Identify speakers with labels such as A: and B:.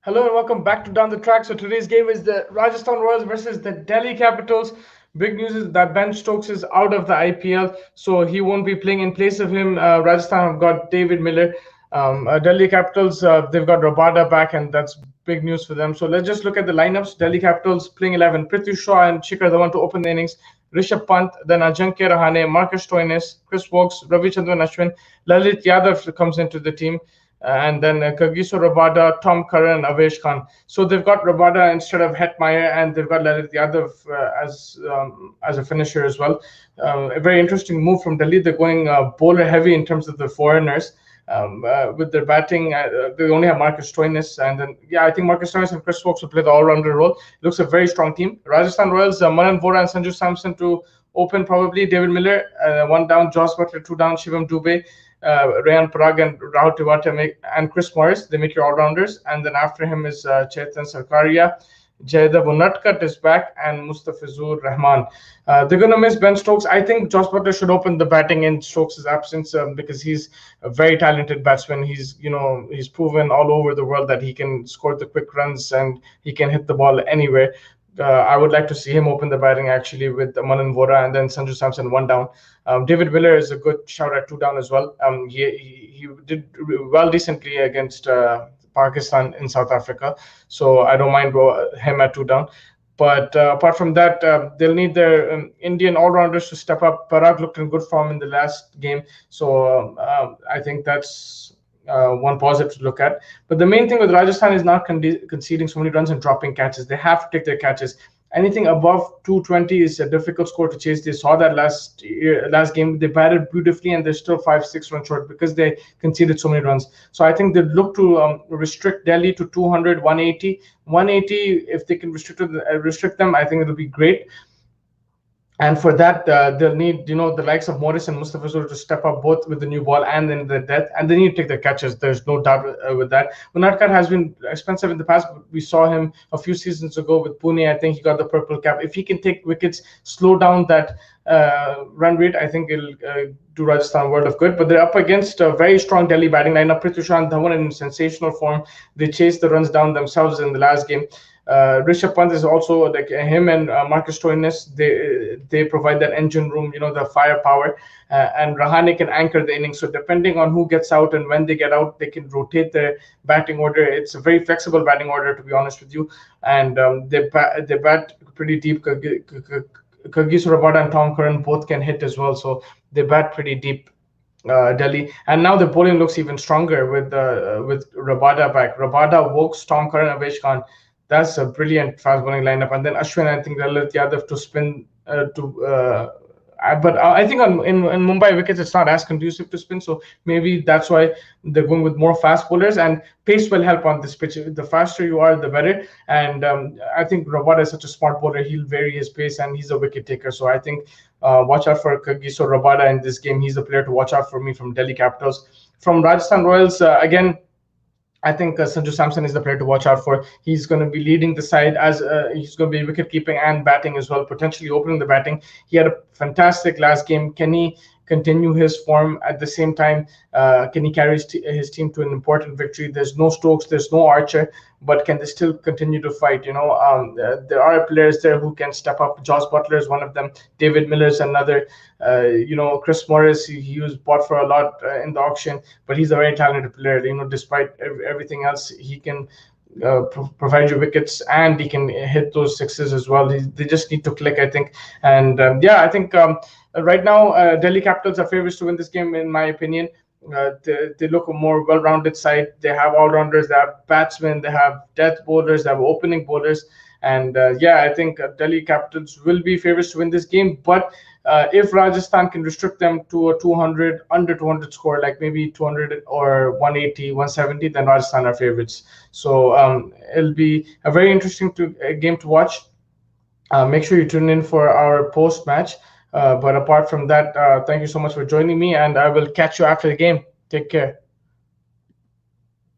A: Hello and welcome back to Down the Track. So today's game is the Rajasthan Royals versus the Delhi Capitals. Big news is that Ben Stokes is out of the IPL, so he won't be playing. In place of him, Rajasthan have got David Miller. Delhi Capitals, they've got Rabada back, and that's big news for them. So let's just look at the lineups. Delhi Capitals playing 11. Prithvi Shaw and Shikhar Dhawan to open the innings. Rishabh Pant, then Ajinkya Rahane, Marcus Stoinis, Chris Wokes, Ravichandran Ashwin, Lalit Yadav comes into the team, and then Kagiso Rabada, Tom Curran, Avesh Khan. So they've got Rabada instead of Hetmeyer, and they've got Lalit Yadav as a finisher as well. A very interesting move from Delhi. They're going bowler heavy in terms of the foreigners. With their batting, they only have Marcus Stoinis, and then I think Marcus Stoinis and Chris Wokes will play the all-rounder role. It looks a very strong team. Rajasthan Royals, Manan Vora and Sanju Samson to open probably. David Miller, one down. Josh Butler, two down. Shivam Dubey, Rayan Parag and Rahul Tewata and Chris Morris. They make your all-rounders, and then after him is Chetan Sarkaria. Jaydev Unadkat is back, and Mustafizur Rahman. They're going to miss Ben Stokes. I think Josh Butler should open the batting in Stokes' absence because he's a very talented batsman. He's proven all over the world that he can score the quick runs and he can hit the ball anywhere. I would like to see him open the batting actually with Manan Vora and then Sanju Samson one down. David Miller is a good shout at two down as well. He did well decently against Pakistan in South Africa, so I don't mind him at two down. But apart from that, they'll need their Indian all-rounders to step up. Parag looked in good form in the last game, so I think that's one positive to look at. But the main thing with Rajasthan is not conceding so many runs and dropping catches. They have to take their catches. Anything above 220 is a difficult score to chase. They saw that last game. They batted beautifully, and they're still 5-6 runs short because they conceded so many runs. So I think they look to restrict Delhi to 200, 180. 180, if they can restrict them, I think it'll be great. And for that, they'll need, the likes of Morris and Mustafizur to step up both with the new ball and then the death, and they need to take their catches. There's no doubt with that. Unadkat has been expensive in the past. We saw him a few seasons ago with Pune. I think he got the purple cap. If he can take wickets, slow down that run rate, I think it'll do Rajasthan a world of good. But they're up against a very strong Delhi batting lineup. Prithvi Shaw and Dhawan in sensational form. They chased the runs down themselves in the last game. Rishabh Pant is also like him and Marcus Stoinis. They provide that engine room, the firepower, and Rahane can anchor the innings. So depending on who gets out and when they get out, they can rotate their batting order. It's a very flexible batting order, to be honest with you, and they bat pretty deep. Kagiso Rabada and Tom Curran both can hit as well, so they bat pretty deep. Delhi, and now the bowling looks even stronger with Rabada back. Rabada, Wokes, Tom Curran, Avesh Khan. That's a brilliant fast bowling lineup. And then Ashwin, I think Lalit Yadav to spin but I think in Mumbai wickets it's not as conducive to spin, so maybe that's why they're going with more fast bowlers, and pace will help on this pitch. The faster you are, the better. And I think Rabada is such a smart bowler; he'll vary his pace, and he's a wicket taker. So I think watch out for Kagiso Rabada in this game. He's the player to watch out for me from Delhi Capitals. From Rajasthan Royals, again, I think Sanju Samson is the player to watch out for. He's going to be leading the side as he's going to be wicket keeping and batting as well, potentially opening the batting. He had a fantastic last game. Can he continue his form at the same time? Can he carry his team to an important victory? There's no Stokes, there's no Archer, but can they still continue to fight? There are players there who can step up. Josh Butler is one of them. David Miller is another. Chris Morris, he was bought for a lot in the auction, but he's a very talented player. Despite everything else, he can provide you wickets and he can hit those sixes as well. They just need to click, I think. And I think right now Delhi Capitals are favorites to win this game, in my opinion. They look a more well-rounded side. They have all-rounders, they have batsmen, they have death bowlers, they have opening bowlers. And I think Delhi Capitals will be favorites to win this game. But if Rajasthan can restrict them to a 200, under 200 score, like maybe 200 or 180, 170, then Rajasthan are favorites. So it'll be a very interesting game to watch. Make sure you tune in for our post-match. But apart from that, thank you so much for joining me, and I will catch you after the game. Take care.